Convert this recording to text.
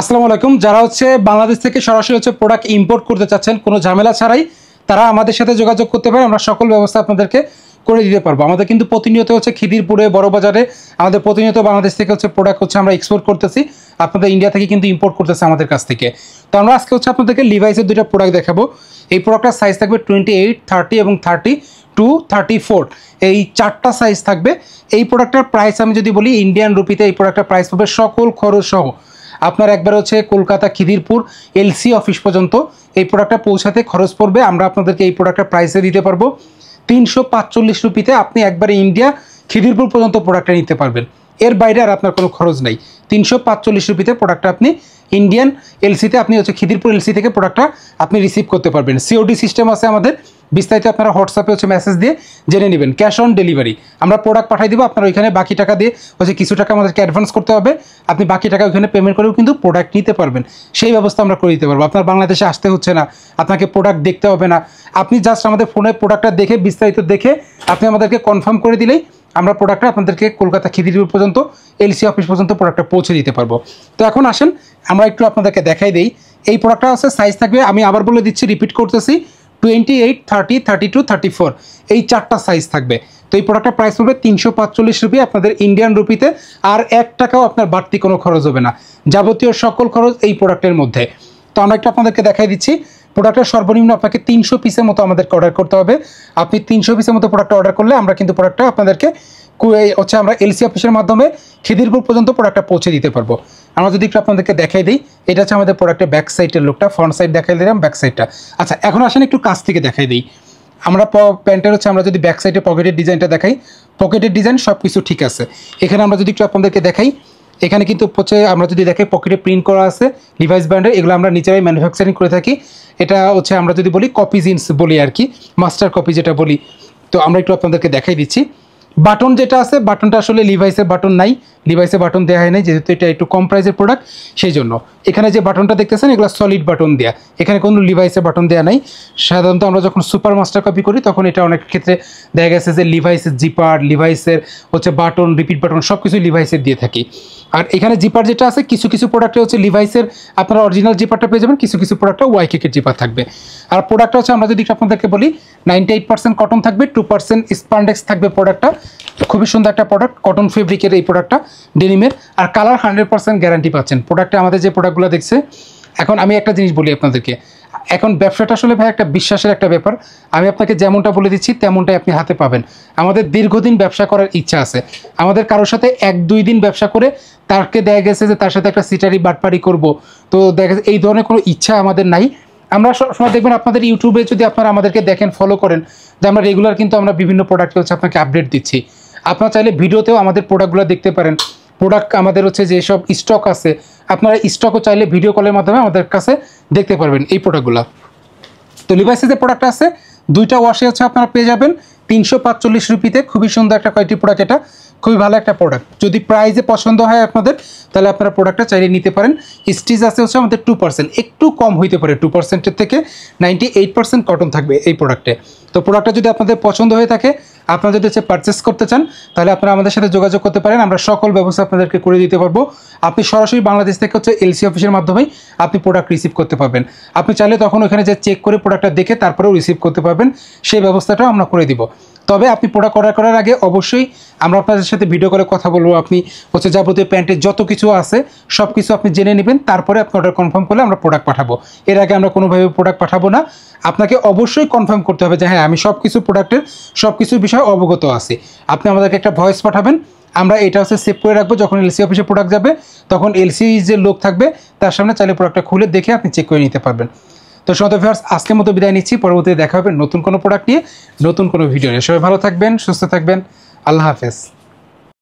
আসসালামু আলাইকুম। যারা বাংলাদেশ থেকে সরাসরি প্রোডাক্ট ইম্পোর্ট করতে চাচ্ছেন কোনো ঝামেলা ছাড়াই, তারা আমাদের সাথে যোগাযোগ করতে পারে। আমরা সকল ব্যবস্থা আপনাদেরকে করে দিতে পারবো। আমাদের কিন্তু প্রতিনিয়ত খিদিরপুরে, বড় বাজারে আমাদের প্রতিনিয়ত বাংলাদেশ থেকে প্রোডাক্ট আমরা এক্সপোর্ট করতেছি। আপনাদের ইন্ডিয়া থেকে কিন্তু ইম্পোর্ট করতেছে আমাদের কাছ থেকে। তো আমরা আজকে আপনাদেরকে লিভাইসের দুইটা প্রোডাক্ট দেখাবো। এই প্রোডাক্টটার সাইজ থাকবে 28, 30 এবং 32, 34, এই চারটা সাইজ থাকবে। এই প্রোডাক্টটার প্রাইস আমি যদি বলি ইন্ডিয়ান রুপিতে, এই প্রোডাক্টটার প্রাইস পাবে সকল খরচ সহ আপনার একবার কলকাতা খিদিরপুর এলসি অফিস পর্যন্ত এই প্রোডাক্টটা পৌঁছাতে খরচ পড়বে। আমরা আপনাদেরকে এই প্রোডাক্টটা প্রাইসে দিতে পারবো 345 রুপিতে। আপনি একবারে ইন্ডিয়া খিদিরপুর পর্যন্ত প্রোডাক্টটা নিতে পারবেন। এর বাইরে আর আপনার কোনো খরচ নাই। 345 রুপিতে প্রোডাক্টটা আপনি ইন্ডিয়ান এলসিতে, আপনি খিদিরপুর এলসি থেকে প্রোডাক্টটা আপনি রিসিভ করতে পারবেন। সিওডি সিস্টেম আছে আমাদের, বিস্তারিত আপনারা হোয়াটসঅ্যাপে মেসেজ দিয়ে জেনে নেবেন। ক্যাশ অন ডেলিভারি, আমরা প্রোডাক্ট পাঠিয়ে দিব। আপনারা ওইখানে বাকি টাকা দিয়ে কিছু টাকা আমাদেরকে অ্যাডভান্স করতে হবে। আপনি বাকি টাকা ওইখানে পেমেন্ট করেও কিন্তু প্রোডাক্ট নিতে পারবেন। সেই ব্যবস্থা আমরা করে দিতে পারবো। আপনার বাংলাদেশে আসতে হচ্ছে না, আপনাকে প্রোডাক্ট দেখতে হবে না। আপনি জাস্ট আমাদের ফোনে প্রোডাক্টটা দেখে, বিস্তারিত দেখে আপনি আমাদেরকে কনফার্ম করে দিলেই আমরা প্রোডাক্টটা আপনাদেরকে কলকাতা খিদিরপুর পর্যন্ত এলসি অফিস পর্যন্ত প্রোডাক্টটা পৌঁছে দিতে পারবো। তো এখন আসেন আমরা একটু আপনাদেরকে দেখাই দিই। এই প্রোডাক্টটা সাইজ থাকবে, আমি আবার বলে দিচ্ছি, রিপিট করতেছি, 28, 30, 32, 34 এই চারটা সাইজ থাকবে। তো এই প্রোডাক্টটার প্রাইস হবে 345 রুপি আপনাদের ইন্ডিয়ান রুপিতে। আর 1 টাকাও আপনার বাড়তি কোনো খরচ হবে না, যাবতীয় সকল খরচ এই প্রোডাক্টের মধ্যে। তো আমরা একটু আপনাদেরকে দেখাই দিচ্ছি। প্রোডাক্টের সর্বনিম্ন আপনাকে 300 পিসের মতো আমাদেরকে অর্ডার করতে হবে। আপনি 300 পিসের মতো প্রোডাক্টটা অর্ডার করলে আমরা কিন্তু প্রোডাক্টটা আপনাদেরকে আমরা এলসি অফিসের মাধ্যমে খিদিরপুর পর্যন্ত প্রোডাক্টটা পৌঁছে দিতে পারবো। আমরা যদি একটু আপনাদেরকে দেখাই দিই, এটা আমাদের প্রোডাক্টের ব্যাক সাইডের লুকটা, ফ্রন্ট সাইড দেখাই দিলাম, ব্যাক সাইডটা। আচ্ছা, এখন আসেন একটু কাছ থেকে দেখাই দিই। আমরা প্যান্টের আমরা যদি ব্যাক সাইডে পকেটের ডিজাইনটা দেখাই, পকেটের ডিজাইন সব কিছু ঠিক আছে। এখানে আমরা যদি একটু আপনাদেরকে দেখাই, এখানে কিন্তু আমরা যদি দেখাই পকেটে প্রিন্ট করা আছে লিভাইস ব্র্যান্ডের। এগুলো আমরা নিজেরাই ম্যানুফ্যাকচারিং করে থাকি। এটা আমরা যদি বলি কপি জিন্স বলি আর কি, মাস্টার কপি যেটা বলি। তো আমরা একটু আপনাদেরকে দেখাই দিচ্ছি। বাটন যেটা আছে, বাটনটা আসলে লিভাইসের বাটন নাই, লিভাইসের বাটন দেওয়া হয় নাই, যেহেতু এটা একটু কম প্রাইসের প্রোডাক্ট সেই জন্য। এখানে যে বাটনটা দেখতেছেন এগুলো সলিড বাটন দেওয়া, এখানে কোনো লিভাইসের বাটন দেওয়া নাই। সাধারণত আমরা যখন সুপার মাস্টার কপি করি তখন এটা অনেক ক্ষেত্রে দেখা গেছে যে লিভাইসের জিপার, লিভাইসের বাটন, রিপিট বাটন সব কিছু লিভাইসের দিয়ে থাকি। আর এখানে জিপার যেটা আছে, কিছু কিছু প্রোডাক্টে লিভাইসের আপনারা অরিজিনাল জিপারটা পেয়ে যাবেন, কিছু কিছু প্রোডাক্টটা ওয়াইকেকের জিপার থাকবে। আর প্রোডাক্টটা আমরা যদি আপনাদেরকে বলি 98% কটন থাকবে, 2% স্পান্ডেক্স থাকবে প্রোডাক্টটা। খুবই সুন্দর একটা প্রোডাক্ট, কটন ফেব্রিকের এই প্রোডাক্টটা, ডেনিমের। আর কালার 100% গ্যারান্টি পাচ্ছেন প্রোডাক্টে। আমাদের যে প্রোডাক্টগুলো দেখছে, এখন আমি একটা জিনিস বলি আপনাদেরকে, এখন ব্যবসাটা আসলে ভাই একটা বিশ্বাসের একটা ব্যাপার। আমি আপনাকে যেমনটা বলে দিচ্ছি তেমনটাই আপনি হাতে পাবেন। আমাদের দীর্ঘদিন ব্যবসা করার ইচ্ছা আছে। আমাদের কারোর সাথে 1-2 দিন ব্যবসা করে তাকে দেখা গেছে যে তার সাথে একটা সিটারি বাটপারি করব, তো দেখা গেছে এই ধরনের কোনো ইচ্ছা আমাদের নাই। আমরা সবসময় দেখবেন আপনাদের ইউটিউবে যদি আপনারা আমাদেরকে দেখেন, ফলো করেন, যে আমরা রেগুলার কিন্তু আমরা বিভিন্ন প্রোডাক্টকে আপনাকে আপডেট দিচ্ছি। আপনারা চাইলে ভিডিওতেও আমাদের প্রোডাক্টগুলো দেখতে পারেন। প্রোডাক্ট আমাদের যেসব স্টক আছে, আপনারা স্টকও চাইলে ভিডিও কলের মাধ্যমে আমাদের কাছে দেখতে পারবেন এই প্রোডাক্টগুলো। তো লিভাইসের যে প্রোডাক্ট আছে, 2টা ওয়াশে আপনারা পেয়ে যাবেন 345 রুপিতে। খুবই সুন্দর একটা কোয়ালিটি প্রোডাক্ট, এটা খুবই ভালো একটা প্রোডাক্ট। যদি প্রাইসে পছন্দ হয় আপনাদের, তাহলে আপনারা প্রোডাক্টটা চাইলে নিতে পারেন। স্টিচ আছে আমাদের 2%, একটু কম হইতে পারে, 2%-এর থেকে 98% কটন থাকবে এই প্রোডাক্টে। তো প্রোডাক্টটা যদি আপনাদের পছন্দ হয়ে থাকে, আপনারা যদি পারচেস করতে চান, তাহলে আপনারা আমাদের সাথে যোগাযোগ করতে পারেন। আমরা সকল ব্যবস্থা আপনাদেরকে করে দিতে পারবো। আপনি সরাসরি বাংলাদেশ থেকে এলসি অফিসের মাধ্যমেই আপনি প্রোডাক্ট রিসিভ করতে পারবেন। আপনি চাইলে তখন ওখানে যে চেক করে প্রোডাক্টটা দেখে তারপরেও রিসিভ করতে পারবেন, সেই ব্যবস্থাটাও আমরা করে দিব। তবে আপনি প্রোডাক্ট অর্ডার করার আগে অবশ্যই আমরা আপনাদের সাথে ভিডিও কলে কথা বলবো। আপনি যাবতীয় প্যান্টের যত কিছু আছে সব কিছু আপনি জেনে নেবেন, তারপরে আপনি অর্ডার কনফার্ম করলে আমরা প্রোডাক্ট পাঠাবো। এর আগে আমরা কোনোভাবে প্রোডাক্ট পাঠাবো না। আপনাকে অবশ্যই কনফার্ম করতে হবে যে হ্যাঁ, আমি সব কিছু প্রোডাক্টের সব কিছু বিষয়ে অবগত আছি। আপনি আমাদেরকে একটা ভয়েস পাঠাবেন, আমরা এটা সেভ করে রাখবো। যখন এলসি অফিসে প্রোডাক্ট যাবে, তখন এলসি যে লোক থাকবে তার সামনে চাইলে প্রোডাক্টটা খুলে দেখে আপনি চেক করে নিতে পারবেন। তো সমস্ত ভিউয়ার্স, আজকের মতো বিদায় নিচ্ছি। পরবর্তীতে দেখা হবে নতুন কোনো প্রোডাক্ট নিয়ে, নতুন কোনো ভিডিও নিয়ে। সবাই ভালো থাকবেন, সুস্থ থাকবেন। আল্লাহ হাফেজ।